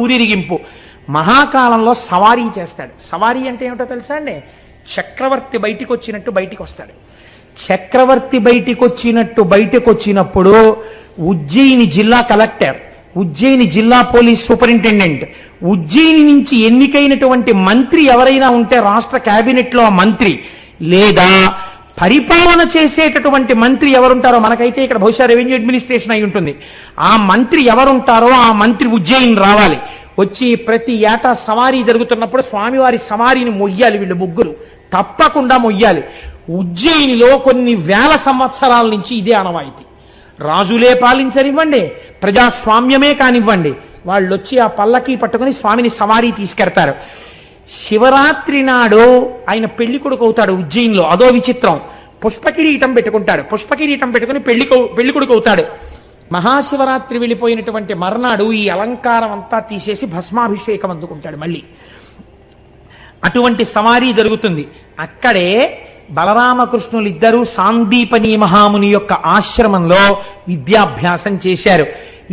ఊరిరిగింపు. మహాకాలంలో సవారీ చేస్తాడు. సవారీ అంటే ఏమిటో తెలుసా అండి? చక్రవర్తి బయటికి వచ్చినట్టు బయటికి వస్తాడు. చక్రవర్తి బయటికి వచ్చినప్పుడు ఉజ్జయిని జిల్లా కలెక్టర్, ఉజ్జయిని జిల్లా పోలీస్ సూపరింటెండెంట్, ఉజ్జయిని నుంచి ఎన్నికైనటువంటి మంత్రి ఎవరైనా ఉంటే రాష్ట్ర కేబినెట్ లో మంత్రి, లేదా పరిపాలన చేసేటటువంటి మంత్రి ఎవరుంటారో, మనకైతే ఇక్కడ బహుశా రెవెన్యూ అడ్మినిస్ట్రేషన్ అయి ఉంటుంది, ఆ మంత్రి ఎవరుంటారో ఆ మంత్రి ఉజ్జయిని రావాలి. వచ్చి ప్రతి ఏటా సవారీ జరుగుతున్నప్పుడు స్వామివారి సవారీని మొయ్యాలి. వీళ్ళు ముగ్గురు తప్పకుండా మొయ్యాలి. ఉజ్జయినిలో కొన్ని వేల సంవత్సరాల నుంచి ఇదే ఆనవాయితీ. రాజులే పాలించనివ్వండి, ప్రజాస్వామ్యమే కానివ్వండి, వాళ్ళు వచ్చి ఆ పల్లకి పట్టుకుని స్వామిని సవారీ తీసుకెడతారు. శివరాత్రి నాడు ఆయన పెళ్లి కొడుకు అవుతాడు ఉజ్జయినిలో. అదో విచిత్రం. పుష్పకిరీటం పెట్టుకుంటాడు. పుష్పకిరీటం పెట్టుకుని పెళ్లి కొడుకు అవుతాడు. మహాశివరాత్రి వెళ్ళిపోయినటువంటి మర్నాడు ఈ అలంకారం అంతా తీసేసి భస్మాభిషేకం అందుకుంటాడు మళ్ళీ. అటువంటి సవారీ జరుగుతుంది. అక్కడే బలరామకృష్ణులిద్దరూ సాందీపని మహాముని యొక్క ఆశ్రమంలో విద్యాభ్యాసం చేశారు.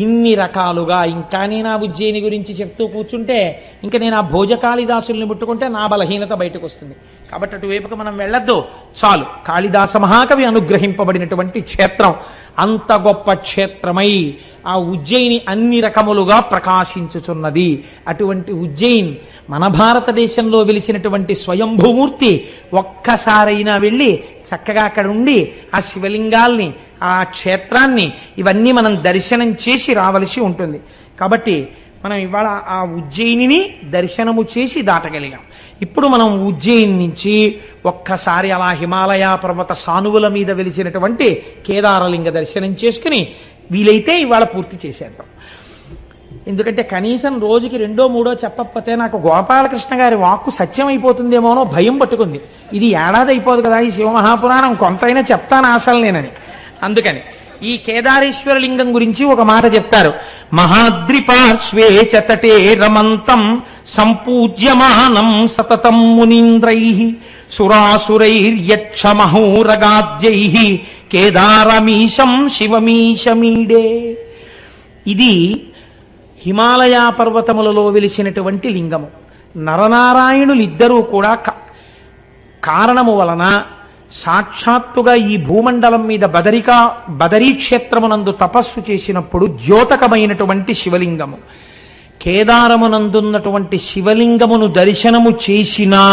ఇన్ని రకాలుగా ఇంకా నేను ఆ ఉజ్జయిని గురించి చెప్తూ కూర్చుంటే ఇంకా నేను ఆ భోజకాళిదాసుల్ని ముట్టుకుంటే నా బలహీనత బయటకు వస్తుంది. కాబట్టి అటువైపుకి మనం వెళ్ళొద్దు, చాలు. కాళిదాస మహాకవి అనుగ్రహింపబడినటువంటి క్షేత్రం, అంత గొప్ప క్షేత్రమై ఆ ఉజ్జయిని అన్ని రకములుగా ప్రకాశించుచున్నది. అటువంటి ఉజ్జయిన్ మన భారతదేశంలో వెలిసినటువంటి స్వయంభూమూర్తి. ఒక్కసారైనా వెళ్ళి చక్కగా అక్కడ ఉండి ఆ శివలింగాల్ని, ఆ క్షేత్రాన్ని, ఇవన్నీ మనం దర్శనం చేసి రావలసి ఉంటుంది. కాబట్టి మనం ఇవాళ ఆ ఉజ్జయినిని దర్శనము చేసి దాటగలిగాం. ఇప్పుడు మనం ఉజ్జయిని నుంచి ఒక్కసారి అలా హిమాలయ పర్వత సానువుల మీద వెలిసినటువంటి కేదారలింగ దర్శనం చేసుకుని వీలైతే ఇవాళ పూర్తి చేసేద్దాం. ఎందుకంటే కనీసం రోజుకి 2, 3 చెప్పకపోతే నాకు గోపాలకృష్ణ గారి వాక్కు సత్యం అయిపోతుందేమోనో భయం పట్టుకుంది. ఇది ఏడాది అయిపోదు కదా ఈ శివమహాపురాణం, కొంతైనా చెప్తాను అసలు నేనని. అందుకని ఈ కేదారేశ్వర లింగం గురించి ఒక మాట చెప్తారు. మహాద్రిపార్శ్వే చతటే రమంతం సంపూజ్యమానం సతతం మునీంద్రైః సురాసురైర్యక్షమహోరగాద్యైః కేదారమీశం శివమీశమీడే. ఇది హిమాలయ పర్వతములలో వెలిసినటువంటి లింగము. నరనారాయణులిద్దరూ కూడా కారణము వలన సాక్షాత్తుగా ఈ భూమండలం మీద బదరీ క్షేత్రమునందు తపస్సు చేసినప్పుడు ద్యోతకమైనటువంటి శివలింగము. కేదారమునందున్నటువంటి శివలింగమును దర్శనము చేసినా,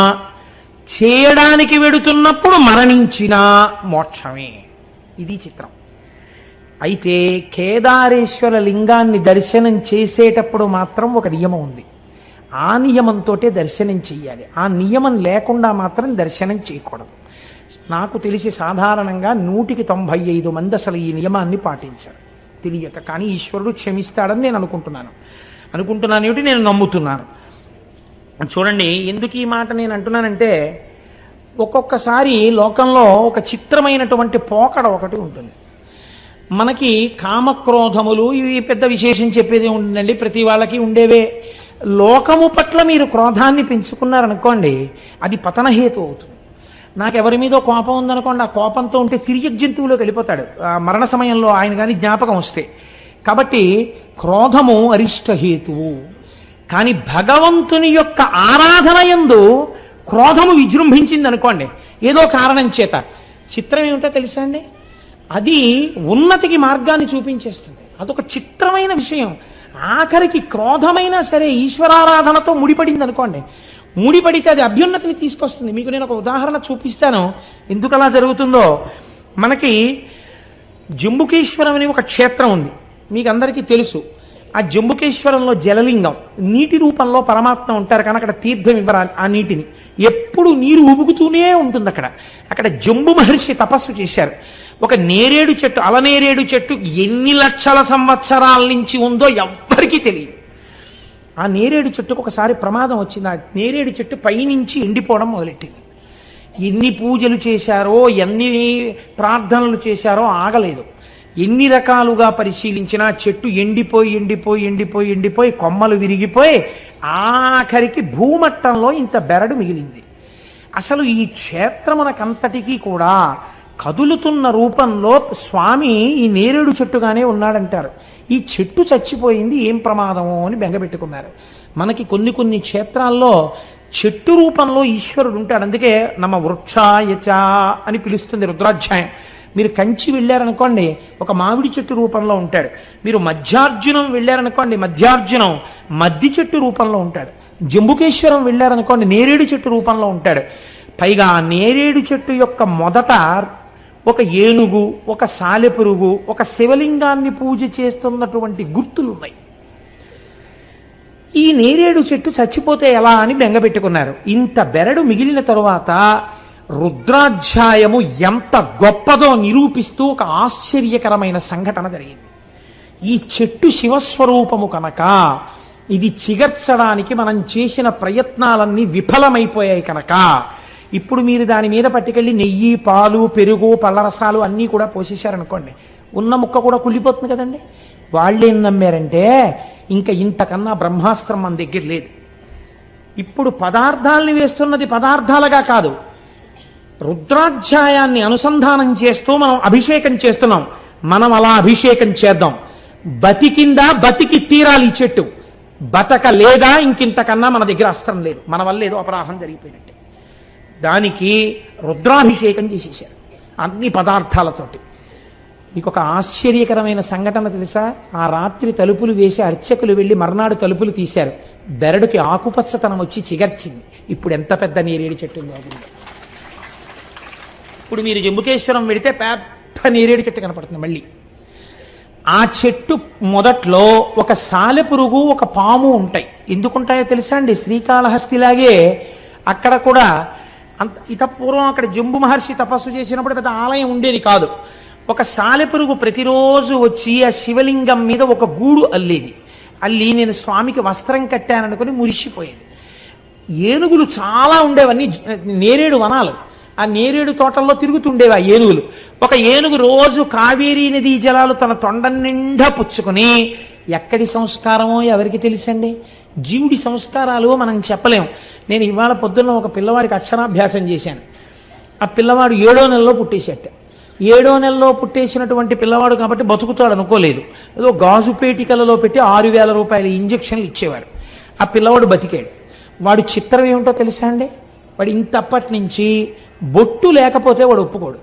చేయడానికి వెడుతున్నప్పుడు మరణించినా మోక్షమే. ఇది చిత్రం. అయితే కేదారేశ్వర లింగాన్ని దర్శనం చేసేటప్పుడు మాత్రం ఒక నియమం ఉంది. ఆ నియమంతో దర్శనం చెయ్యాలి. ఆ నియమం లేకుండా మాత్రం దర్శనం చేయకూడదు. నాకు తెలిసి సాధారణంగా 195 మంది అసలు ఈ నియమాన్ని పాటించారు తెలియక. కానీ ఈశ్వరుడు క్షమిస్తాడని నేను అనుకుంటున్నాను ఏమిటి, నేను నమ్ముతున్నాను. చూడండి, ఎందుకు ఈ మాట నేను అంటున్నానంటే, ఒక్కొక్కసారి లోకంలో ఒక చిత్రమైనటువంటి పోకడ ఒకటి ఉంటుంది. మనకి కామక్రోధములు ఇవి పెద్ద విశేషం చెప్పేది ఉంటుందండి, ప్రతి వాళ్ళకి ఉండేవే. లోకము పట్ల మీరు క్రోధాన్ని పెంచుకున్నారనుకోండి, అది పతనహేతు అవుతుంది. నాకెవరి మీదో కోపం ఉందనుకోండి, ఆ కోపంతో ఉంటే తిరిగి జంతువులోకి వెళ్ళిపోతాడు మరణ సమయంలో ఆయన కానీ జ్ఞాపకం వస్తే. కాబట్టి క్రోధము అరిష్టహేతువు. కానీ భగవంతుని యొక్క ఆరాధన యందు క్రోధము విజృంభించింది అనుకోండి ఏదో కారణం చేత, చిత్రం ఏమిటో తెలుసా అండి, అది ఉన్నతికి మార్గాన్ని చూపించేస్తుంది. అదొక చిత్రమైన విషయం. ఆఖరికి క్రోధమైనా సరే ఈశ్వరారాధనతో ముడిపడింది అనుకోండి, ముడిపడితే అది అభ్యున్నతిని తీసుకొస్తుంది. మీకు నేను ఒక ఉదాహరణ చూపిస్తాను ఎందుకు అలా జరుగుతుందో. మనకి జంబుకేశ్వరం అని ఒక క్షేత్రం ఉంది, మీకు అందరికీ తెలుసు. ఆ జంబుకేశ్వరంలో జలలింగం, నీటి రూపంలో పరమాత్మ ఉంటారు. కానీ అక్కడ తీర్థం ఇవ్వరు ఆ నీటిని, ఎప్పుడు నీరు ఉబుకుతూనే ఉంటుంది. అక్కడ జంబు మహర్షి తపస్సు చేశారు. ఒక నేరేడు చెట్టు, అలనేరేడు చెట్టు ఎన్ని లక్షల సంవత్సరాల నుంచి ఉందో ఎవ్వరికీ తెలియదు. ఆ నేరేడు చెట్టుకు ఒకసారి ప్రమాదం వచ్చింది. ఆ నేరేడు చెట్టు పైనుంచి ఎండిపోవడం మొదలెట్టింది. ఎన్ని పూజలు చేశారో, ఎన్ని ప్రార్థనలు చేశారో ఆగలేదు. ఎన్ని రకాలుగా పరిశీలించినా చెట్టు ఎండిపోయి కొమ్మలు విరిగిపోయి ఆఖరికి భూమట్టంలో ఇంత బెరడు మిగిలింది. అసలు ఈ క్షేత్రమునకంతటికీ కూడా కదులుతున్న రూపంలో స్వామి ఈ నేరేడు చెట్టుగానే ఉన్నాడంటారు. ఈ చెట్టు చచ్చిపోయింది, ఏం ప్రమాదమో అని బెంగపెట్టుకున్నారు. మనకి కొన్ని కొన్ని క్షేత్రాల్లో చెట్టు రూపంలో ఈశ్వరుడు ఉంటాడు. అందుకే నమ వృక్షాయచ అని పిలుస్తుంది రుద్రాధ్యాయం. మీరు కంచి వెళ్ళారనుకోండి, ఒక మామిడి చెట్టు రూపంలో ఉంటాడు. మీరు మధ్యార్జునం వెళ్ళారనుకోండి, మధ్యార్జునం మద్ది చెట్టు రూపంలో ఉంటాడు. జంబుకేశ్వరం వెళ్ళారనుకోండి, నేరేడు చెట్టు రూపంలో ఉంటాడు. పైగా నేరేడు చెట్టు యొక్క మొదట ఒక ఏనుగు, ఒక సాలెపురుగు, ఒక శివలింగాన్ని పూజ చేస్తున్నటువంటి గుర్తులున్నాయి. ఈ నేరేడు చెట్టు చచ్చిపోతే ఎలా అని బెంగపెట్టుకున్నారు. ఇంత బెరడు మిగిలిన తరువాత రుద్రాధ్యాయము ఎంత గొప్పదో నిరూపిస్తూ ఒక ఆశ్చర్యకరమైన సంఘటన జరిగింది. ఈ చెట్టు శివస్వరూపము కనుక ఇది చిగర్చడానికి మనం చేసిన ప్రయత్నాలన్నీ విఫలమైపోయాయి కనుక ఇప్పుడు మీరు దాని మీద పట్టుకెళ్ళి నెయ్యి, పాలు, పెరుగు, పళ్ళరసాలు అన్నీ కూడా పోసేశారనుకోండి, ఉన్న ముక్క కూడా కుళ్ళిపోతుంది కదండి. వాళ్ళేం నమ్మారంటే ఇంకా ఇంతకన్నా బ్రహ్మాస్త్రం మన దగ్గర లేదు. ఇప్పుడు పదార్థాలని వేస్తున్నది పదార్థాలుగా కాదు, రుద్రాధ్యాయాన్ని అనుసంధానం చేస్తూ మనం అభిషేకం చేస్తున్నాం. మనం అలా అభిషేకం చేద్దాం. బతికిందా, బతికి తీరాలి ఈ చెట్టు. బతక లేదా ఇంకింతకన్నా మన దగ్గర అస్త్రం లేదు. మన వల్ల ఏదో అపరాధం జరిగిపోయినట్టే. దానికి రుద్రాభిషేకం చేసేశారు అన్ని పదార్థాలతోటి. మీకు ఒక ఆశ్చర్యకరమైన సంఘటన తెలుసా? ఆ రాత్రి తలుపులు వేసి అర్చకులు వెళ్ళి మర్నాడు తలుపులు తీశారు. బెరడుకి ఆకుపచ్చతనం వచ్చి చిగర్చింది. ఇప్పుడు ఎంత పెద్ద నేరేడు చెట్టు ఉందో. ఇప్పుడు మీరు జంబుకేశ్వరం వెళితే పెద్ద నేరేడు చెట్టు కనపడుతుంది. మళ్ళీ ఆ చెట్టు మొదట్లో ఒక సాలెపురుగు, ఒక పాము ఉంటాయి. ఎందుకుంటాయో తెలుసా అండి? శ్రీకాళహస్తిలాగే అక్కడ కూడా ఇతపూర్వం అక్కడ జంబు మహర్షి తపస్సు చేసినప్పుడు పెద్ద ఆలయం ఉండేది కాదు. ఒక సాలెపురుగు ప్రతిరోజు వచ్చి ఆ శివలింగం మీద ఒక గూడు అల్లేది. అల్లి నేను స్వామికి వస్త్రం కట్టాననుకుని మురిసిపోయేది. ఏనుగులు చాలా ఉండేవన్నీ నేరేడు వనాలు. ఆ నేరేడు తోటల్లో తిరుగుతుండేవి ఆ ఏనుగులు. ఒక ఏనుగు రోజు కావేరీ నదీ జలాలు తన తొండ నిండా పుచ్చుకుని, ఎక్కడి సంస్కారమో ఎవరికి తెలుసండి? జీవుడి సంస్కారాలు మనం చెప్పలేం. నేను ఇవాళ పొద్దున్న ఒక పిల్లవాడికి అక్షరాభ్యాసం చేశాను. ఆ పిల్లవాడు 7వ నెలలో పుట్టేసేట. 7వ నెలలో పుట్టేసినటువంటి పిల్లవాడు కాబట్టి బతుకుతాడు అనుకోలేదు. ఏదో గాజు పేటికలలో పెట్టి 6,000 రూపాయల ఇంజక్షన్లు ఇచ్చేవారు. ఆ పిల్లవాడు బతికాడు. వాడు చిత్రం ఏమిటో తెలుసా అండి? వాడు ఇంతప్పటి నుంచి బొట్టు లేకపోతే వాడు ఒప్పుకోడు.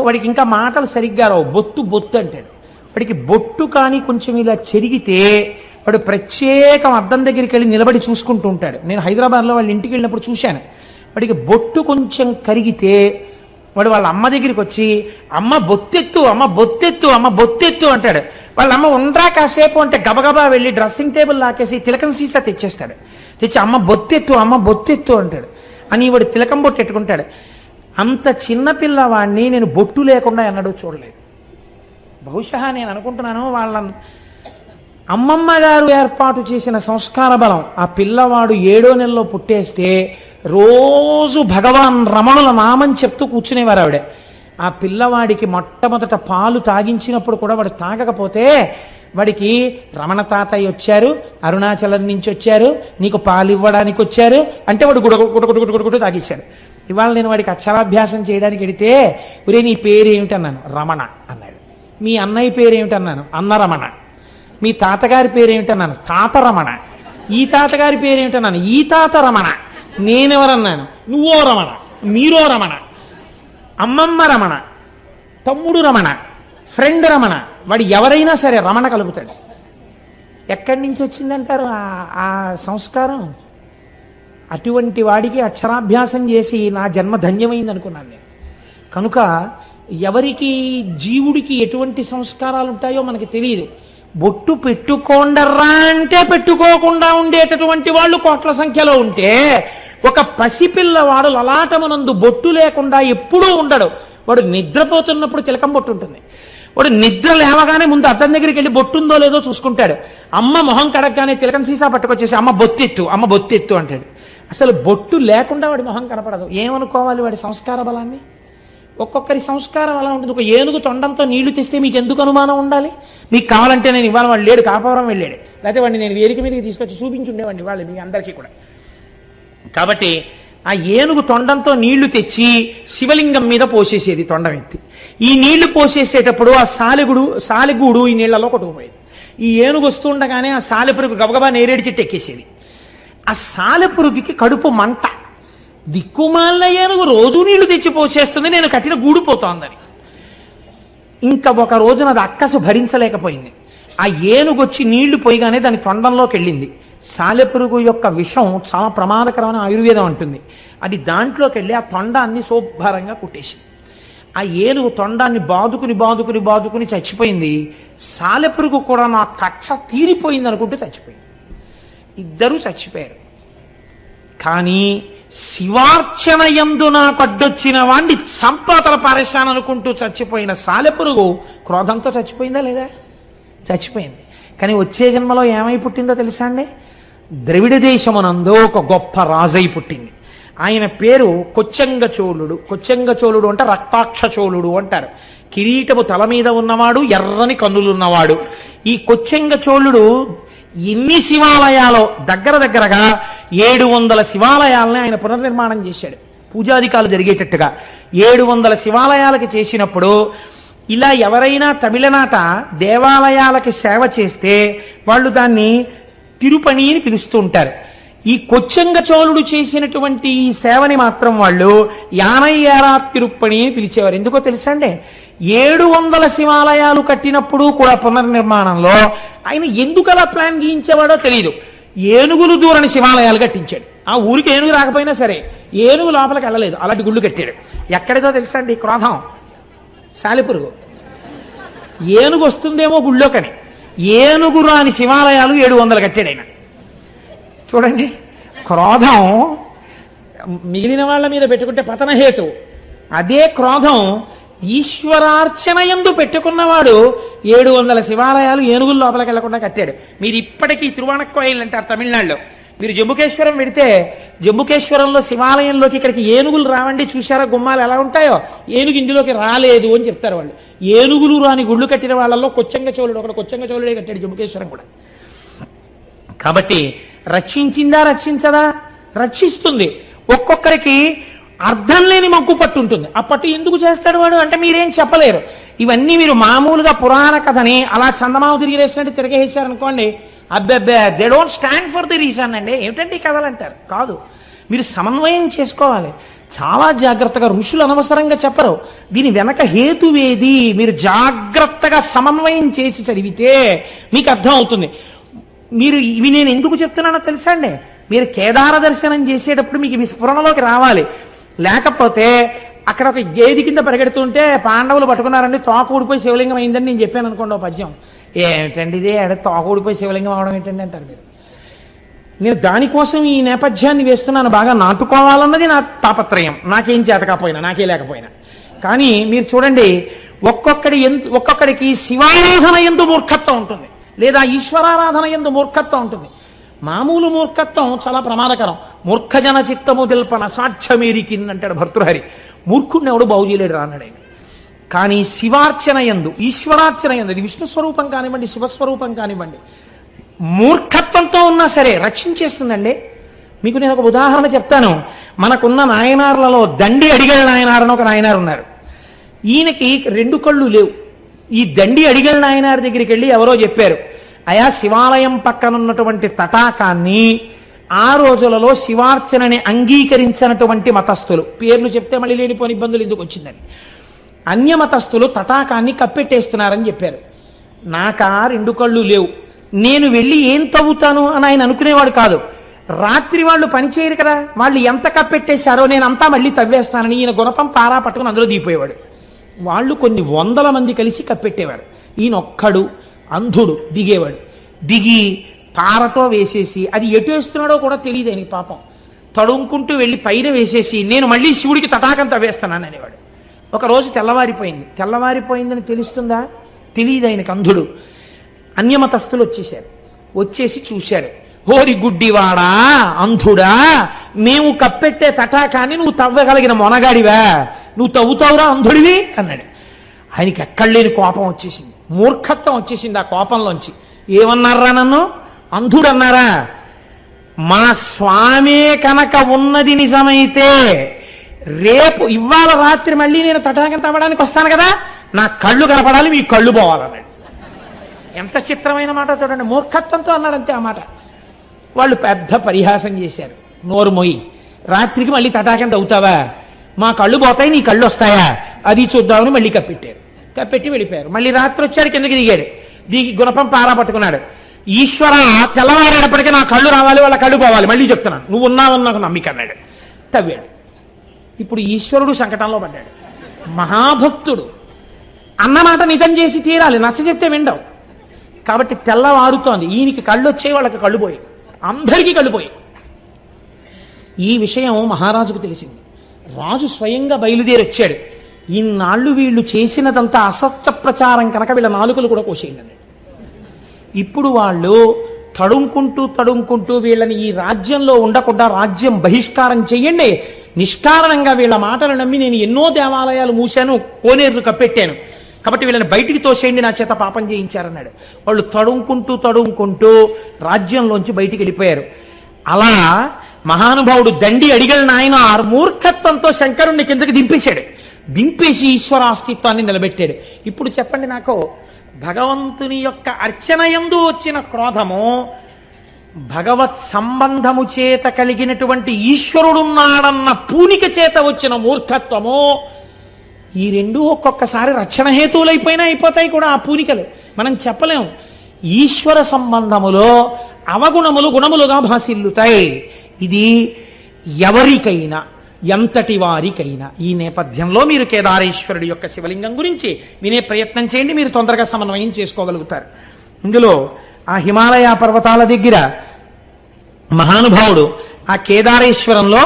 వాడికి ఇంకా మాటలు సరిగ్గా రావు. బొత్తు బొత్తు అంటాడు. వాడికి బొట్టు కానీ కొంచెం ఇలా చెరిగితే వాడు ప్రత్యేకం అద్దం దగ్గరికి వెళ్ళి నిలబడి చూసుకుంటూ ఉంటాడు. నేను హైదరాబాద్లో వాళ్ళ ఇంటికి వెళ్ళినప్పుడు చూశాను. వాడికి బొట్టు కొంచెం కరిగితే వాడు వాళ్ళ అమ్మ దగ్గరికి వచ్చి, అమ్మ బొత్తెత్తు, అమ్మ బొత్తెత్తు, అమ్మ బొత్తెత్తు అంటాడు. వాళ్ళ అమ్మ ఉండరా కాసేపు అంటే గబగబా వెళ్ళి డ్రెస్సింగ్ టేబుల్ లాకేసి తిలకం సీసా తెచ్చేస్తాడు. తెచ్చి అమ్మ బొత్తెత్తు, అమ్మ బొత్తెత్తు అంటాడు. అని వాడు తిలకం బొట్టు ఎట్టుకుంటాడు. అంత చిన్న పిల్లవాడిని నేను బొట్టు లేకుండా ఎన్నడూ చూడలేదు. బహుశా నేను అనుకుంటున్నాను వాళ్ళ అమ్మమ్మ గారు ఏర్పాటు చేసిన సంస్కార బలం. ఆ పిల్లవాడు 7వ నెలలో పుట్టేస్తే రోజు భగవాన్ రమణుల నామం చెప్తూ కూర్చునేవారు ఆవిడ. ఆ పిల్లవాడికి మొట్టమొదట పాలు తాగించినప్పుడు కూడా వాడు తాగకపోతే వాడికి రమణ తాతయ్య వచ్చారు, అరుణాచలం నుంచి వచ్చారు, నీకు పాలు ఇవ్వడానికి వచ్చారు అంటే వాడు గుడగుడు తాగిచ్చాడు. ఇవాళ నేను వాడికి అక్షరాభ్యాసం చేయడానికి వెడితే, ఒరే నీ పేరేమిటన్నాను, రమణ అన్నాడు. మీ అన్నయ్య పేరేమిటన్నాను, అన్న రమణ. మీ తాతగారి పేరేమిటన్నాను, తాత రమణ. ఈ తాతగారి పేరేమిటన్నాను, ఈ తాత రమణ. నేనెవరన్నాను, నువ్వో రమణ, మీరో రమణ, అమ్మమ్మ రమణ, తమ్ముడు రమణ, ఫ్రెండ్ రమణ. వాడు ఎవరైనా సరే రమణ కలుగుతాడు. ఎక్కడి నుంచి వచ్చిందంటారు ఆ సంస్కారం? అటువంటి వాడికి అక్షరాభ్యాసం చేసి నా జన్మ ధన్యమైంది అనుకున్నాను నేను. కనుక ఎవరికి జీవుడికి ఎటువంటి సంస్కారాలు ఉంటాయో మనకి తెలియదు. బొట్టు పెట్టుకోండర్రా అంటే పెట్టుకోకుండా ఉండేటటువంటి వాళ్ళు కోట్ల సంఖ్యలో ఉంటే, ఒక పసిపిల్లవాడు లలాటమునందు బొట్టు లేకుండా ఎప్పుడూ ఉండడు. వాడు నిద్రపోతున్నప్పుడు తిలకం బొట్టు ఉంటుంది. వాడు నిద్ర లేవగానే ముందు అద్దం దగ్గరికి వెళ్ళి బొట్టుందో లేదో చూసుకుంటాడు. అమ్మ మొహం కడగగానే తిలకం సీసా పట్టుకొచ్చేసి అమ్మ బొత్తెత్తు, అమ్మ బొత్తెత్తు అంటాడు. అసలు బొట్టు లేకుండా వాడి మొహం కనపడదు. ఏమనుకోవాలి వాడి సంస్కార బలాన్ని? ఒక్కొక్కరి సంస్కారం అలా ఉంటుంది. ఒక ఏనుగు తొండంతో నీళ్లు తెస్తే మీకు ఎందుకు అనుమానం ఉండాలి? మీకు కావాలంటే నేను ఇవాళ వాడు లేడు, కాపవరం వెళ్ళాడు, లేకపోతే వాడిని నేను వేదిక మీదకి తీసుకొచ్చి చూపించుండేవాడిని వాళ్ళు మీ అందరికీ కూడా. కాబట్టి ఆ ఏనుగు తొండంతో నీళ్లు తెచ్చి శివలింగం మీద పోసేసేది తొండం ఎత్తి. ఈ నీళ్లు పోసేసేటప్పుడు ఆ సాలెగూడు ఈ నీళ్లలో కొట్టుకుపోయేది. ఈ ఏనుగు వస్తుండగానే ఆ సాలెపురుగు గబగబా నేరేడు చెట్టు ఎక్కేసేది. ఆ సాలెపురుగుకి కడుపు మంట, దిక్కుమాలిన ఏనుగు రోజు నీళ్లు తెచ్చి పోసేస్తుంది, నేను కట్టిన గూడు పోతోందని. ఇంకా ఒక రోజున అది అక్కసు భరించలేకపోయింది. ఆ ఏనుగు వచ్చి నీళ్లు పోయిగానే దాని తొండంలోకి వెళ్ళింది. సాలెపురుగు యొక్క విషం చాలా ప్రమాదకరమైన ఆయుర్వేదం అంటుంది. అది దాంట్లోకి వెళ్ళి ఆ తొండాన్ని శుభ్రంగా కుట్టేసింది. ఆ ఏనుగు తొండాన్ని బాదుకుని చచ్చిపోయింది. సాలెపురుగు కూడా నా కక్ష తీరిపోయింది అనుకుంటూ చచ్చిపోయింది. ఇద్దరూ చచ్చిపోయారు. కానీ శివార్చన యందు నాకు అడ్డొచ్చిన వాణ్ణి సంపాతల పారేశాననుకుంటూ చచ్చిపోయిన సాలెపురుగు క్రోధంతో చచ్చిపోయిందా లేదా? చచ్చిపోయింది. కానీ వచ్చే జన్మలో ఏమై పుట్టిందో తెలుసా అండి? ద్రవిడ దేశమునందు ఒక గొప్ప రాజై పుట్టింది. ఆయన పేరు కొచ్చంగ చోళుడు. కొచ్చంగ చోళుడు అంటే రక్తాక్ష చోళుడు అంటారు. కిరీటము తల మీద ఉన్నవాడు, ఎర్రని కన్నులున్నవాడు. ఈ కొచ్చంగ చోళుడు ఎన్ని శివాలయాలో దగ్గరగా 700 శివాలయాలని ఆయన పునర్నిర్మాణం చేశాడు. పూజాధికాలు జరిగేటట్టుగా 700 శివాలయాలకి చేసినప్పుడు ఇలా ఎవరైనా తమిళనాట దేవాలయాలకి సేవ చేస్తే వాళ్ళు దాన్ని తిరుపణి అని పిలుస్తూ ఉంటారు. ఈ కొచ్చంగ చోళుడు చేసినటువంటి ఈ సేవని మాత్రం వాళ్ళు యానయ్యారా తిరుప్పణి అని పిలిచేవారు. ఎందుకో తెలుసా అండి? 700 శివాలయాలు కట్టినప్పుడు కూడా పునర్నిర్మాణంలో ఆయన ఎందుకు అలా ప్లాన్ గీయించేవాడో తెలియదు. ఏనుగులు దూరని శివాలయాలు కట్టించాడు. ఆ ఊరికి ఏనుగు రాకపోయినా సరే ఏనుగు లోపలికి వెళ్ళలేదు, అలాంటి గుళ్ళు కట్టాడు. ఎక్కడిదో తెలుసా అండి క్రోధం? సాలెపురుగు. ఏనుగు వస్తుందేమో గుళ్ళోకని ఏనుగు రాని శివాలయాలు 700 కట్టాడు ఆయన. చూడండి, క్రోధం మిగిలిన వాళ్ళ మీద పెట్టుకుంటే పతనహేతు. అదే క్రోధం ఈశ్వరార్చన యందు పెట్టుకున్నవాడు 700 శివాలయాలు ఏనుగుల లోపలికి వెళ్లకుండా కట్టాడు. మీరు ఇప్పటికీ తిరువాణక్కోయిల్ అంటారు తమిళనాడులో. మీరు జంబుకేశ్వరం వెడితే జంబుకేశ్వరంలో శివాలయంలోకి ఇక్కడికి ఏనుగులు రావండి, చూశారా గుమ్మాలు ఎలా ఉంటాయో? ఏనుగు ఇందులోకి రాలేదు అని చెప్తారు వాళ్ళు. ఏనుగులు రాని గుళ్ళు కట్టిన వాళ్ళల్లో కొచ్చంగ చోళుడు ఒకడు. కొచ్చంగ చోళుడే కట్టాడు జంబుకేశ్వరం కూడా. కాబట్టి రక్షించిందా రక్షించదా? రక్షిస్తుంది. ఒక్కొక్కరికి అర్థం లేని మగ్గు పట్టు ఉంటుంది. ఆ పట్టు ఎందుకు చేస్తాడు వాడు అంటే మీరేం చెప్పలేరు. ఇవన్నీ మీరు మామూలుగా పురాణ కథని అలా చందమామ తిరిగిరేసినట్టు తిరగేసారనుకోండి, అబ్బెబ్బే they don't stand for the reason అండి. ఏమిటంటే కథలు అంటారు. కాదు, మీరు సమన్వయం చేసుకోవాలి. చాలా జాగ్రత్తగా, ఋషులు అనవసరంగా చెప్పరు. దీని వెనక హేతువేది మీరు జాగ్రత్తగా సమన్వయం చేసి చదివితే మీకు అర్థం అవుతుంది. మీరు ఇవి నేను ఎందుకు చెప్తున్నానో తెలుసా అండి? మీరు కేదార దర్శనం చేసేటప్పుడు మీకు ఇవి స్ఫురణలోకి రావాలి. లేకపోతే అక్కడ ఒక గేది కింద పరిగెడుతుంటే పాండవులు పట్టుకున్నారండి, తోక ఊడిపోయి శివలింగం అయిందని నేను చెప్పాను అనుకోండి ఓ పద్యం. ఏమిటండి ఇదే తోక ఊడిపోయి శివలింగం అవడం ఏంటండి అంటారు మీరు. నేను దానికోసం ఈ నేపథ్యాన్ని వేస్తున్నాను. బాగా నాటుకోవాలన్నది నా తాపత్రయం. నాకేం చేతకపోయినా, నాకే లేకపోయినా. కానీ మీరు చూడండి, ఒక్కొక్కడికి శివారాధన యందు మూర్ఖత్వం ఉంటుంది, లేదా ఈశ్వరారాధన యందు మూర్ఖత్వం ఉంటుంది. మామూలు మూర్ఖత్వం చాలా ప్రమాదకరం. మూర్ఖజన చిత్తము తెల్పన సాధ్యమేరికింది అంటాడు భర్తృహరి. మూర్ఖుడిని ఎవడు బాగు చేయలేడు రాన్నాడు. కానీ శివార్చన యందు, ఈశ్వరార్చన యందు, ఇది విష్ణు స్వరూపం కానివ్వండి, శివస్వరూపం కానివ్వండి, మూర్ఖత్వంతో ఉన్నా సరే రక్షించేస్తుందండి. మీకు నేను ఒక ఉదాహరణ చెప్తాను. మనకున్న నాయనార్లలో దండి అడిగల నాయనార్ అని ఒక నాయనారు ఉన్నారు. ఈయనకి 2 కళ్ళు లేవు. ఈ దండి అడిగల నాయనార్ దగ్గరికి వెళ్ళి ఎవరో చెప్పారు, అయా శివాలయం పక్కనున్నటువంటి తటాకాన్ని ఆ రోజులలో శివార్చనని అంగీకరించినటువంటి మతస్థులు, పేర్లు చెప్తే మళ్ళీ లేనిపోని ఇబ్బందులు ఎందుకు వచ్చిందని, అన్యమతస్థులు తటాకాన్ని కప్పెట్టేస్తున్నారని చెప్పారు. నాకా 2 కళ్ళు లేవు, నేను వెళ్ళి ఏం తవ్వుతాను అని ఆయన అనుకునేవాడు కాదు. రాత్రి వాళ్ళు పనిచేయరు కదా, వాళ్ళు ఎంత కప్పెట్టేశారో నేనంతా మళ్ళీ తవ్వేస్తానని ఈయన గుణపం పారా పట్టుకుని అందులో దిగిపోయేవాడు. వాళ్ళు కొన్ని 100 మంది కలిసి కప్పెట్టేవారు. ఈయన ఒక్కడు అంధుడు దిగేవాడు. దిగి పారతో వేసేసి అది ఎటు వేస్తున్నాడో కూడా తెలియదు ఆయనకి పాపం. తడుముకుంటూ వెళ్ళి పైన వేసేసి నేను మళ్ళీ శివుడికి తటాకం తవ్వేస్తున్నాను అనేవాడు. ఒకరోజు తెల్లవారిపోయిందని తెలుస్తుందా? తెలియదు ఆయనకు, అంధుడు. అన్యమతస్థులు వచ్చేసి చూశారు. హోరి గుడ్డివాడా, అంధుడా, మేము కప్పెట్టే తటాకాన్ని నువ్వు తవ్వగలిగిన మొనగాడివా, నువ్వు తవ్వుతావురా అంధుడివి అన్నాడు. ఆయనకి ఎక్కడ లేని కోపం వచ్చేసింది, మూర్ఖత్వం వచ్చేసింది ఆ కోపంలోంచి. ఏమన్నారా నన్ను? అంధుడు అన్నారా? మా స్వామే కనుక ఉన్నది నిజమైతే రేపు ఇవాళ రాత్రి మళ్ళీ నేను తటాకం తవ్వడానికి వస్తాను కదా, నా కళ్ళు కనపడాలి, మీ కళ్ళు పోవాలన్నాడు. ఎంత చిత్రమైన మాట చూడండి. మూర్ఖత్వంతో అన్నాడు అంతే ఆ మాట. వాళ్ళు పెద్ద పరిహాసం చేశారు. నోరు మొయ్యి, రాత్రికి మళ్ళీ తటాకం తవ్వుతావా, మా కళ్ళు పోతాయి నీ కళ్ళు వస్తాయా, అది చూద్దామని మళ్ళీ కప్పెట్టారు. కప్పెట్టి వెళ్ళిపోయారు. మళ్ళీ రాత్రి వచ్చాడు, కిందకి దిగాడు. దిగి గుణపం పారా పట్టుకున్నాడు. ఈశ్వర, తెల్లవారేటప్పటికీ నా కళ్ళు రావాలి, వాళ్ళ కళ్ళు పోవాలి, మళ్ళీ చెప్తున్నాను, నువ్వు ఉన్నావని నాకు నమ్మిక అన్నాడు. తవ్వాడు. ఇప్పుడు ఈశ్వరుడు సంకటంలో పడ్డాడు. మహాభక్తుడు అన్నమాట నిజం చేసి తీరాలి, నచ్చ చెప్తే విండవు. కాబట్టి తెల్లవారుతోంది. ఈయనకి కళ్ళు వచ్చాయి, వాళ్ళకి కళ్ళు పోయి, అందరికీ కళ్ళు పోయి. ఈ విషయం మహారాజుకు తెలిసింది. రాజు స్వయంగా బయలుదేరి వచ్చాడు. ఇన్నాళ్ళు వీళ్ళు చేసినదంతా అసత్య ప్రచారం కనుక వీళ్ళ నాలుకలు కూడా కోసేయండి అన్నాడు. ఇప్పుడు వాళ్ళు తడుముకుంటూ వీళ్ళని ఈ రాజ్యంలో ఉండకుండా రాజ్యం బహిష్కారం చెయ్యండి, నిష్కారణంగా వీళ్ళ మాటలు నమ్మి నేను ఎన్నో దేవాలయాలు మూశాను, కోనేరులు కప్పెట్టాను, కాబట్టి వీళ్ళని బయటికి తోసేయండి, నా చేత పాపం చేయించారన్నాడు. వాళ్ళు తడుముకుంటూ రాజ్యంలోంచి బయటికి వెళ్ళిపోయారు. అలా మహానుభావుడు దండి అడిగల నాయన మూర్ఖత్వంతో శంకరుణ్ణి కిందకి దింపేశాడు. దింపేసి ఈశ్వరాస్తిత్వాన్ని నిలబెట్టాడు. ఇప్పుడు చెప్పండి నాకు, భగవంతుని యొక్క అర్చనయందు వచ్చిన క్రోధము, భగవత్ సంబంధము చేత కలిగినటువంటి ఈశ్వరుడున్నాడన్న పూనిక చేత వచ్చిన మూర్ఖత్వము, ఈ రెండు ఒక్కొక్కసారి రక్షణ హేతువులైపోయినా అయిపోతాయి కూడా ఆ పూనికలు. మనం చెప్పలేం. ఈశ్వర సంబంధములో అవగుణములు గుణములుగా భాసిల్లుతాయి. ఇది ఎవరికైనా, ఎంతటి వారికైనా. ఈ నేపథ్యంలో మీరు కేదారేశ్వరుడి యొక్క శివలింగం గురించి వినే ప్రయత్నం చేయండి, మీరు తొందరగా సమన్వయం చేసుకోగలుగుతారు. ఇందులో ఆ హిమాలయ పర్వతాల దగ్గర మహానుభావుడు ఆ కేదారేశ్వరంలో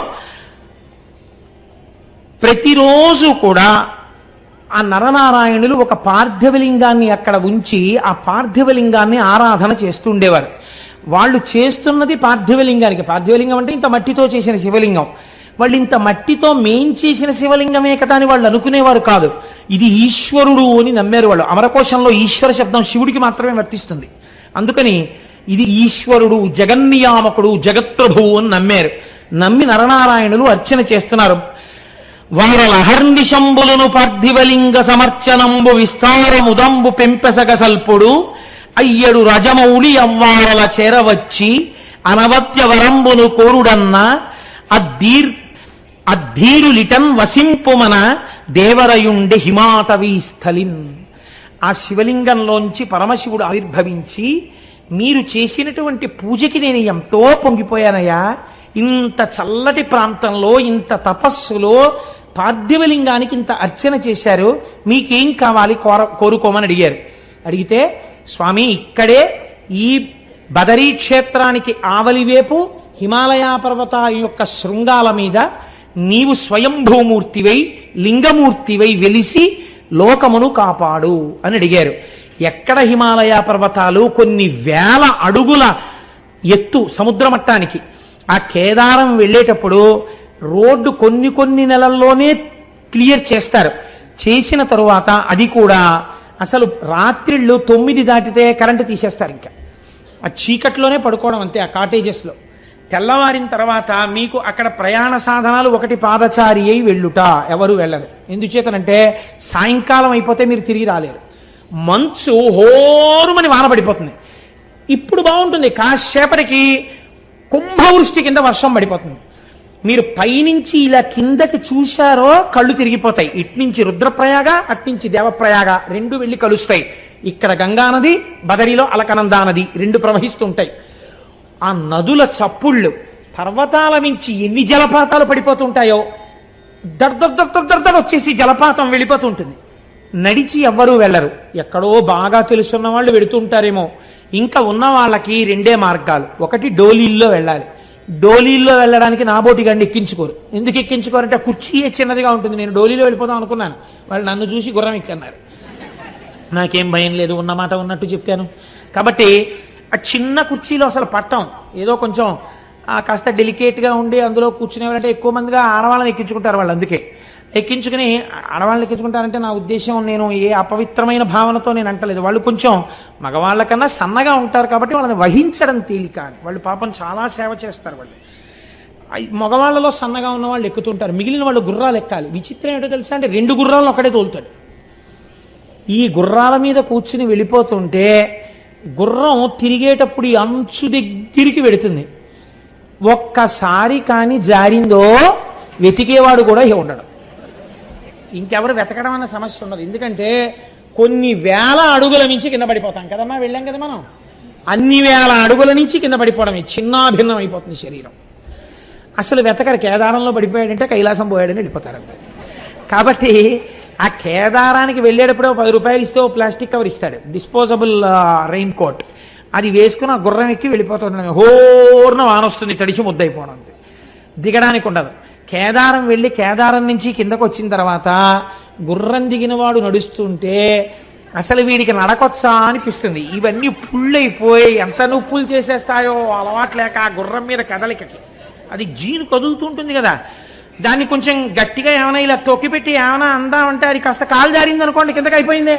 ప్రతిరోజు కూడా ఆ నరనారాయణులు ఒక పార్థివలింగాన్ని అక్కడ ఉంచి ఆ పార్థివలింగాన్ని ఆరాధన చేస్తుండేవారు. వాళ్ళు చేస్తున్నది పార్థివలింగానికి. పార్థివలింగం అంటే ఇంత మట్టితో చేసిన శివలింగం. వాళ్ళు ఇంత మట్టితో మేం చేసిన శివలింగమే కదా అని వాళ్ళు అనుకునేవారు కాదు. ఇది ఈశ్వరుడు అని నమ్మారు వాళ్ళు. అమరకోశంలో ఈశ్వర శబ్దం శివుడికి మాత్రమే వర్తిస్తుంది. అందుకని ఇది ఈశ్వరుడు, జగన్నియామకుడు, జగత్ప్రభువు అని నమ్మారు. నమ్మి నరనారాయణులు అర్చన చేస్తున్నారు. వారలహర్నిశంబులను పార్థివలింగ సమర్చనంబు విస్తారముదంబు పెంపెసగ సల్పుడు అయ్యడు రజమౌళి అవ్వారల చేరవచ్చి అనవత్య వరంబును కోరుడన్న అద్ధీరులిటన్ వసింపుమన దేవరయుండి హిమాటవీ స్థలిన్. ఆ శివలింగంలోంచి పరమశివుడు ఆవిర్భవించి, మీరు చేసినటువంటి పూజకి నేను ఎంతో పొంగిపోయానయ్యా, ఇంత చల్లటి ప్రాంతంలో ఇంత తపస్సులో పార్థివలింగానికి ఇంత అర్చన చేశారు, మీకేం కావాలి కోరుకోమని అడిగారు. అడిగితే, స్వామి ఇక్కడే ఈ బదరీ క్షేత్రానికి ఆవలివేపు హిమాలయ పర్వతాల యొక్క శృంగాల మీద నీవు స్వయంభూమూర్తివై లింగమూర్తివై వెలిసి లోకమును కాపాడు అని అడిగారు. ఎక్కడ హిమాలయ పర్వతాలు? కొన్ని వేల అడుగుల ఎత్తు సముద్ర మట్టానికి. ఆ కేదారం వెళ్ళేటప్పుడు రోడ్డు కొన్ని నెలల్లోనే క్లియర్ చేస్తారు. చేసిన తరువాత అది కూడా అసలు రాత్రిళ్ళు 9 దాటితే కరెంటు తీసేస్తారు. ఇంకా ఆ చీకట్లోనే పడుకోవడం అంతే. ఆ కాటేజెస్లో తెల్లవారిన తర్వాత మీకు అక్కడ ప్రయాణ సాధనాలు, ఒకటి పాదచారి అయి వెళ్ళుట, ఎవరు వెళ్ళరు. ఎందుచేతనంటే సాయంకాలం అయిపోతే మీరు తిరిగి రాలేరు. మంచు హోరుమని వాన పడిపోతుంది. ఇప్పుడు బాగుంటుంది, కాసేపటికి కుంభవృష్టి కింద వర్షం పడిపోతుంది. మీరు పైనుంచి ఇలా కిందకి చూశారో కళ్ళు తిరిగిపోతాయి. ఇట్నుంచి రుద్రప్రయాగ, అట్నుంచి దేవప్రయాగ రెండు వెళ్ళి కలుస్తాయి. ఇక్కడ గంగానది, బదరిలో అలకనందా నది రెండు ప్రవహిస్తుంటాయి. ఆ నదుల చప్పుళ్ళు, పర్వతాల మించి ఎన్ని జలపాతాలు పడిపోతుంటాయో, దర్దర్ వచ్చేసి జలపాతం వెళ్ళిపోతుంటుంది. నడిచి ఎవ్వరూ వెళ్ళరు. ఎక్కడో బాగా తెలుసున్న వాళ్ళు వెడుతుంటారేమో. ఇంకా ఉన్న వాళ్ళకి రెండే మార్గాలు. ఒకటి డోలీల్లో వెళ్ళాలి. డోలీల్లో వెళ్ళడానికి నాబోటి గండి ఎక్కించుకోరు. ఎందుకు ఎక్కించుకోరంటే కుర్చీయే చిన్నదిగా ఉంటుంది. నేను డోలీలో వెళ్ళిపోదాం అనుకున్నాను, వాళ్ళు నన్ను చూసి గుర్రం ఎక్కన్నారు. నాకేం భయం లేదు, ఉన్నమాట ఉన్నట్టు చెప్పాను. కాబట్టి ఆ చిన్న కుర్చీలో అసలు పట్టం, ఏదో కొంచెం కాస్త డెలికేట్గా ఉండి అందులో కూర్చునే వాళ్ళంటే ఎక్కువ మందిగా ఆడవాళ్ళని ఎక్కించుకుంటారు వాళ్ళు. అందుకే ఎక్కించుకుని ఆడవాళ్ళని ఎక్కించుకుంటారంటే నా ఉద్దేశం నేను ఏ అపవిత్రమైన భావనతో నేను అంటలేదు. వాళ్ళు కొంచెం మగవాళ్ళకన్నా సన్నగా ఉంటారు కాబట్టి వాళ్ళని వహించడం తేలిక. వాళ్ళు పాపం చాలా సేవ చేస్తారు. వాళ్ళు మగవాళ్ళలో సన్నగా ఉన్న వాళ్ళు ఎక్కుతుంటారు, మిగిలిన వాళ్ళు గుర్రాలు ఎక్కాలి. విచిత్రం ఏంటో తెలుసా అంటే 2 గుర్రాలను ఒకడే తోలుతాడు. ఈ గుర్రాల మీద కూర్చుని వెళ్ళిపోతుంటే గుర్రం తిరిగేటప్పుడు ఈ అంచు దగ్గరికి వెడుతుంది. ఒక్కసారి కానీ జారిందో వెతికేవాడు కూడా ఉండడు. ఇంకెవరు వెతకడం అన్న సమస్య ఉండదు. ఎందుకంటే కొన్ని వేల అడుగుల నుంచి కింద పడిపోతాం కదమ్మా, వెళ్ళాం కదా మనం. అన్ని వేల అడుగుల నుంచి కింద పడిపోవడమే, చిన్నాభిన్నం అయిపోతుంది శరీరం. అసలు వెతకరు. కేదారంలో పడిపోయాడంటే కైలాసం పోయాడని వెళ్ళిపోతారు. కాబట్టి ఆ కేదారానికి వెళ్ళేటప్పుడు 10 రూపాయలు ఇస్తే ప్లాస్టిక్ కవర్ ఇస్తాడు, డిస్పోజబుల్ రెయిన్ కోట్. అది వేసుకుని ఆ గుర్రం ఎక్కి వెళ్ళిపోతుంది. హోర్న వాన వస్తుంది, తడిచి ముద్దయిపోవడం. అంతే, దిగడానికి ఉండదు. కేదారం వెళ్ళి కేదారం నుంచి కిందకు వచ్చిన తర్వాత గుర్రం దిగిన వాడు నడుస్తుంటే అసలు వీడికి నడకొచ్చా అనిపిస్తుంది. ఇవన్నీ పుళ్ళైపోయి ఎంత నొప్పులు చేసేస్తాయో అలవాట్లేక ఆ గుర్రం మీద కదలికకి. అది జీను కదులుతుంటుంది కదా, దాన్ని కొంచెం గట్టిగా ఏమైనా ఇలా తొక్కిపెట్టి ఏమైనా అందామంటే అది కాస్త కాలు జారింది అనుకోండి, కిందకి అయిపోయిందే.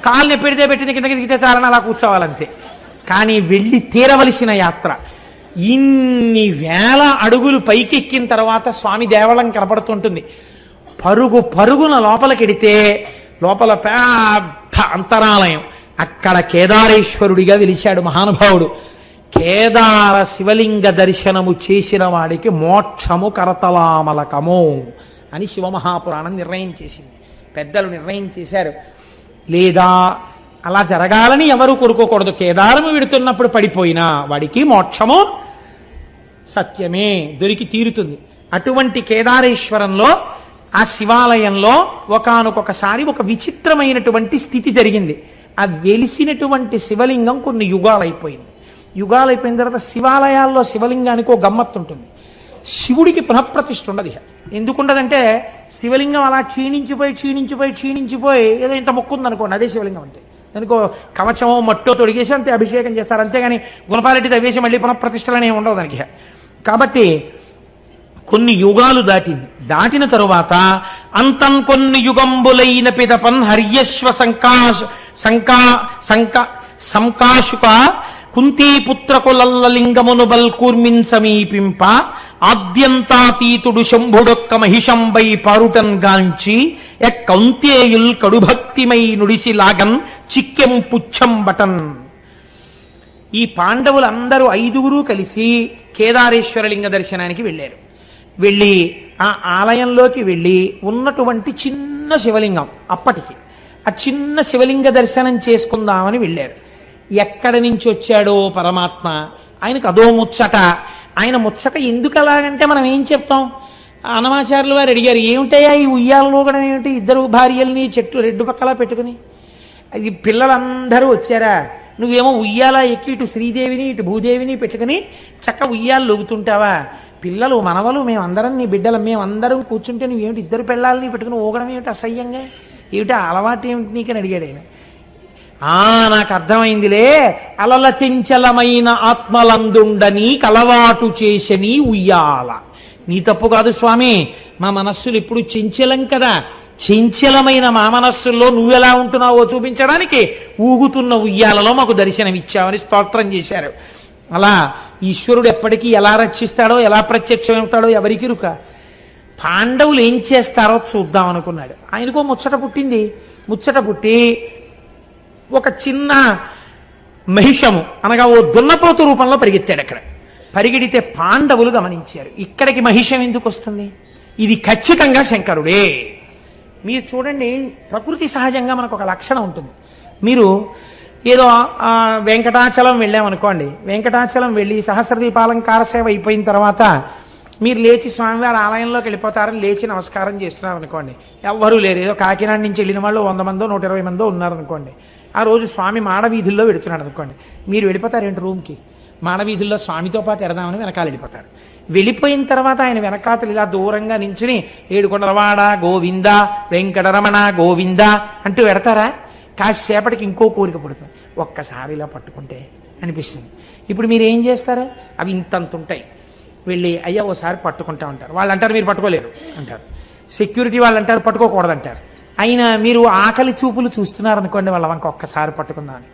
కాలుని పెడితే పెట్టింది, కిందకి దిగితే చాలని అలా కూర్చోవాలంతే. కానీ వెళ్ళి తీరవలసిన యాత్ర. ఇన్ని వేల అడుగులు పైకెక్కిన తర్వాత స్వామి దేవళం కనపడుతుంటుంది. పరుగు పరుగున లోపలికెడితే లోపల పెద్ద అంతరాలయం. అక్కడ కేదారేశ్వరుడిగా వెలిశాడు మహానుభావుడు. కేదార శివలింగ దర్శనము చేసిన వాడికి మోక్షము కరతలామలకము అని శివమహాపురాణం నిర్ణయం చేసింది. పెద్దలు నిర్ణయం చేశారు. లేదా అలా జరగాలని ఎవరు కోరుకోకూడదు. కేదారము విడుతున్నప్పుడు పడిపోయినా వాడికి మోక్షము సత్యమే, దొరికి తీరుతుంది. అటువంటి కేదారేశ్వరంలో ఆ శివాలయంలో ఒకానొకసారి ఒక విచిత్రమైనటువంటి స్థితి జరిగింది. ఆ వెలిసినటువంటి శివలింగం కొన్ని యుగాలైపోయింది. యుగాలైపోయిన తర్వాత శివాలయాల్లో శివలింగానికి ఒక గమ్మత్తు ఉంటుంది. శివుడికి పునఃప్రతిష్ఠ ఉండదు. ఎందుకుండదంటే శివలింగం అలా క్షీణించిపోయి ఏదో ఇంత మొక్కుంది అనుకోండి, అదే శివలింగం అంతే. దానికో కవచమో మట్టో తొడిగేసి అంతే అభిషేకం చేస్తారు. అంతేగాని గుణపాలెట్టి తవ్వేసి మళ్ళీ పునఃప్రతిష్టలనే ఉండవు దానికి. కాబట్టి కొన్ని యుగాలు దాటిన తరువాత అంతం కొన్ని యుగంబులైన పిదపన్ హర్యశ్వ సంకాశుక కుంతీపుత్రకులల్ల లింగమును బల్కూర్మిన్ సమీపింప ఆద్యంతాతీతుడు శంభుడొక్క మహిషంబై పారుటన్ గాంచి ఎక్కౌంతేయుల్ కడుభక్తిమై నుడిసి లాగన్ చిక్కెం పుచ్చం బటన్. ఈ పాండవులందరూ 5గురు కలిసి కేదారేశ్వరలింగ దర్శనానికి వెళ్ళారు. వెళ్ళి ఆ ఆలయంలోకి వెళ్ళి ఉన్నటువంటి చిన్న శివలింగం, అప్పటికి ఆ చిన్న శివలింగ దర్శనం చేసుకుందామని వెళ్ళారు. ఎక్కడి నుంచి వచ్చాడో పరమాత్మ, ఆయనకు అదో ముచ్చట. ఆయన ముచ్చట ఎందుకు అలాగంటే మనం ఏం చెప్తాం? అన్నమాచార్యులు వారు అడిగారు, ఏమిటయ్యా ఈ ఉయ్యాలలో కూడా ఏమిటి? 2 భార్యల్ని చెట్టు 2 పక్కలా పెట్టుకుని అది పిల్లలందరూ వచ్చారా? నువ్వేమో ఉయ్యాల ఎక్కి ఇటు శ్రీదేవిని ఇటు భూదేవిని పెట్టుకుని చక్క ఉయ్యాలు లొగుతుంటావా? పిల్లలు మనవలు మేమందరం నీ బిడ్డలు మేమందరం కూర్చుంటే నువ్వేమిటి 2 పిల్లల్ని పెట్టుకుని ఊగడం ఏమిటి అసహ్యంగా? ఏమిటి అలవాటు ఏమిటి నీకని అడిగాడు ఆయన. నాకు అర్థమైందిలే, అలల చెంచలమైన ఆత్మలందుండని కలవాటు చేసని ఉయ్యాల. నీ తప్పు కాదు స్వామి, మా మనస్సులు ఎప్పుడు చెంచలం కదా. చెంచలమైన మా మనస్సుల్లో నువ్వెలా ఉంటున్నావో చూపించడానికి ఊగుతున్న ఉయ్యాలలో మాకు దర్శనమిచ్చావని స్తోత్రం చేశారు. అలా ఈశ్వరుడు ఎప్పటికీ ఎలా రక్షిస్తాడో ఎలా ప్రత్యక్షమవుతాడో ఎవరికి రుక. పాండవులు ఏం చేస్తారో చూద్దాం అనుకున్నాడు. ఆయనకో ముచ్చట పుట్టింది. ముచ్చట పుట్టి ఒక చిన్న మహిషము అనగా ఓ దున్నపోతు రూపంలో పరిగెత్తాడు. అక్కడ పరిగెడితే పాండవులు గమనించారు, ఇక్కడికి మహిషం ఎందుకు వస్తుంది? ఇది ఖచ్చితంగా శంకరుడే. మీరు చూడండి, ప్రకృతి సహజంగా మనకు ఒక లక్షణం ఉంటుంది. మీరు ఏదో వెంకటాచలం వెళ్ళామనుకోండి, వెంకటాచలం వెళ్ళి సహస్రదీపాలంకార సేవ అయిపోయిన తర్వాత మీరు లేచి స్వామివారి ఆలయంలోకి వెళ్ళిపోతారని లేచి నమస్కారం చేస్తున్నారు అనుకోండి, ఎవ్వరూ లేరు. ఏదో కాకినాడ నుంచి వెళ్ళిన వాళ్ళు 100 మందో 120 మందో ఉన్నారనుకోండి. ఆ రోజు స్వామి మాడవీధుల్లో వెడుతున్నాడు అనుకోండి, మీరు వెళ్ళిపోతారేంటి రూమ్కి? మాడవీధుల్లో స్వామితో పాటు ఎడదామని వెనకాల వెళ్ళిపోతారు. వెళ్ళిపోయిన తర్వాత ఆయన వెనకాతలు ఇలా దూరంగా నించుని ఏడుకొండలవాడ గోవింద వెంకటరమణ గోవింద అంటూ పెడతారా? కాసేపటికి ఇంకో కోరిక పుడుతుంది, ఒక్కసారి ఇలా పట్టుకుంటే అనిపిస్తుంది. ఇప్పుడు మీరు ఏం చేస్తారు? అవి ఇంతంత ఉంటాయి. వెళ్ళి అయ్యా ఓసారి పట్టుకుంటా ఉంటారు. వాళ్ళు అంటారు మీరు పట్టుకోలేరు అంటారు. సెక్యూరిటీ వాళ్ళు అంటారు పట్టుకోకూడదంటారు. అయినా మీరు ఆకలి చూపులు చూస్తున్నారనుకోండి వాళ్ళ వంక ఒక్కసారి పట్టుకుందామని.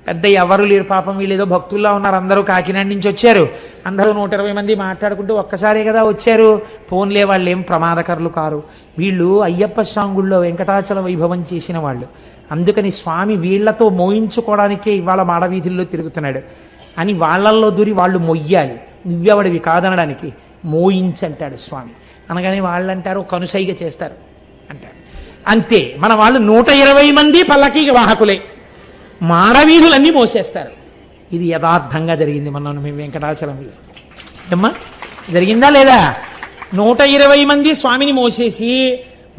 పెద్ద ఎవరు లేరు పాపం, వీళ్ళు ఏదో భక్తుల్లా ఉన్నారు, అందరూ కాకినాడ నుంచి వచ్చారు, అందరూ 120 మంది మాట్లాడుకుంటూ ఒక్కసారే కదా వచ్చారు, ఫోన్లే వాళ్ళు ఏం ప్రమాదకరులు కారు, వీళ్ళు అయ్యప్ప స్వామి వెంకటాచల వైభవం చేసిన వాళ్ళు, అందుకని స్వామి వీళ్లతో మోయించుకోవడానికే ఇవాళ మాడవీధుల్లో తిరుగుతున్నాడు అని వాళ్ళల్లో దూరి వాళ్ళు మొయ్యాలి, నువ్వెవడివి కాదనడానికి, మోయించంటాడు స్వామి. అనగానే వాళ్ళు అంటారు కనుసైగ చేస్తారు అంటారు. అంతే, మన వాళ్ళు 120 మంది పల్లకీకి వాహకులే, మాడవీధులన్నీ మోసేస్తారు. ఇది యథార్థంగా జరిగింది మనం మేము వెంకటాచలంలో. ఏమ్మా జరిగిందా లేదా? 120 మంది స్వామిని మోసేసి,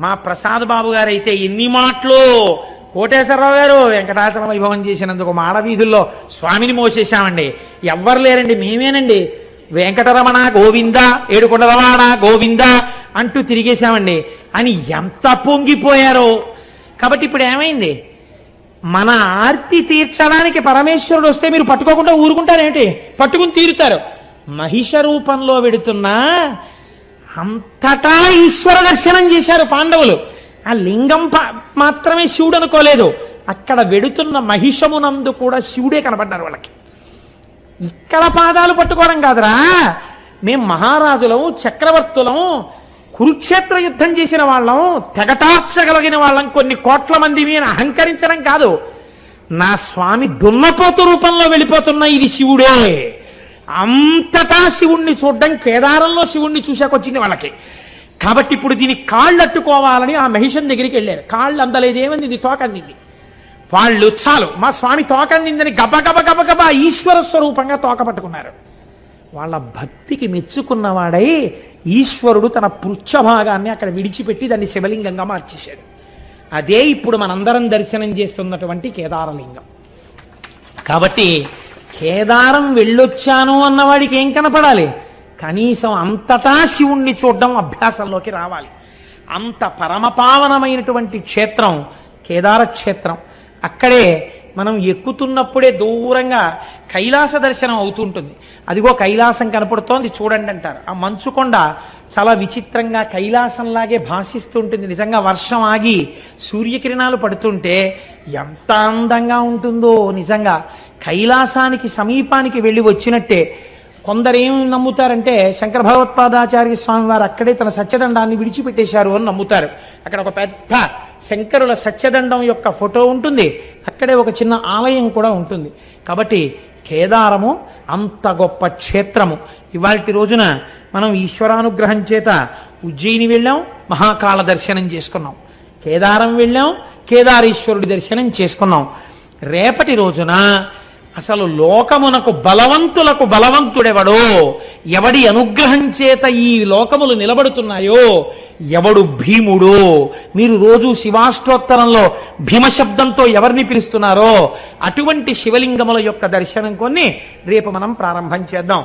మా ప్రసాద్ బాబు గారు అయితే ఎన్ని మాటలు, కోటేశ్వరరావు గారు వెంకటాచలం వైభవం చేసినందుకు మాడవీధుల్లో స్వామిని మోసేశామండి, ఎవ్వరు లేరండి మేమేనండి, వెంకటరమణ గోవింద, ఏడుకొండలవాడ గోవింద అంటూ తిరిగేశామండి అని ఎంత పొంగిపోయారో. కాబట్టి ఇప్పుడు ఏమైంది? మన ఆర్తి తీర్చడానికి పరమేశ్వరుడు వస్తే మీరు పట్టుకోకుండా ఊరుకుంటారేంటి? పట్టుకుని తీరుతారు. మహిష రూపంలో వెడుతున్నా అంతటా ఈశ్వర దర్శనం చేశారు పాండవులు. ఆ లింగం మాత్రమే శివుడు అనుకోలేదు, అక్కడ వెడుతున్న మహిషమునందు కూడా శివుడే కనబడ్డారు వాళ్ళకి. ఇక్కడ పాదాలు పట్టుకోవడం కాదురా, మేం మహారాజులం, చక్రవర్తులం, కురుక్షేత్ర యుద్ధం చేసిన వాళ్ళం, తెగటార్చగలిగిన వాళ్ళం, కొన్ని కోట్ల మంది అని అహంకరించడం కాదు. నా స్వామి దున్నపోతు రూపంలో వెళ్ళిపోతున్న ఇది శివుడే. అంతటా శివుణ్ణి చూడడం, కేదారంలో శివుణ్ణి చూశాకొచ్చింది వాళ్ళకి. కాబట్టి ఇప్పుడు దీనికి కాళ్ళు అట్టుకోవాలని ఆ మహిషం దగ్గరికి వెళ్ళారు. కాళ్ళు అందలేదేమంది, ఇది తోక అందింది. వాళ్ళు చాలు మా స్వామి తోక అందిందని గబగబ గబగబ ఈశ్వర స్వరూపంగా తోక పట్టుకున్నారు. వాళ్ళ భక్తికి మెచ్చుకున్నవాడై ఈశ్వరుడు తన పృచ్ఛభాగాన్ని అక్కడ విడిచిపెట్టి దాన్ని శివలింగంగా మార్చేశాడు. అదే ఇప్పుడు మనందరం దర్శనం చేస్తున్నటువంటి కేదారలింగం. కాబట్టి కేదారం వెళ్ళొచ్చాను అన్నవాడికి ఏం కనపడాలి? కనీసం అంతటా శివుణ్ణి చూడడం అభ్యాసంలోకి రావాలి. అంత పరమపావనమైనటువంటి క్షేత్రం కేదార క్షేత్రం. అక్కడే మనం ఎక్కుతున్నప్పుడే దూరంగా కైలాస దర్శనం అవుతుంటుంది. అదిగో కైలాసం కనపడుతోంది చూడండి అంటారు. ఆ మంచుకొండ చాలా విచిత్రంగా కైలాసంలాగే భాషిస్తూ ఉంటుంది. నిజంగా వర్షం ఆగి సూర్యకిరణాలు పడుతుంటే ఎంత అందంగా ఉంటుందో. నిజంగా కైలాసానికి సమీపానికి వెళ్ళి వచ్చినట్టే. కొందరు ఏం నమ్ముతారంటే శంకర భగవత్పాదాచార్య స్వామి వారు అక్కడే తన సత్యదండాన్ని విడిచిపెట్టేశారు అని నమ్ముతారు. అక్కడ ఒక పెద్ద శంకరుల సత్యదండం యొక్క ఫోటో ఉంటుంది, అక్కడే ఒక చిన్న ఆలయం కూడా ఉంటుంది. కాబట్టి కేదారము అంత గొప్ప క్షేత్రము. ఇవాల్టి రోజున మనం ఈశ్వరానుగ్రహం చేత ఉజ్జయిని వెళ్ళాం, మహాకాళ దర్శనం చేసుకున్నాం. కేదారం వెళ్ళాం, కేదారేశ్వరుడి దర్శనం చేసుకున్నాం. రేపటి రోజున అసలు లోకమునకు బలవంతులకు బలవంతుడెవడో, ఎవడి అనుగ్రహం చేత ఈ లోకములు నిలబడుతున్నాయో, ఎవడు భీముడో, మీరు రోజు శివాష్టోత్తరంలో భీమశబ్దంతో ఎవరిని పిలుస్తున్నారో అటువంటి శివలింగముల యొక్క దర్శనం కొన్ని రేపు మనం ప్రారంభం చేద్దాం.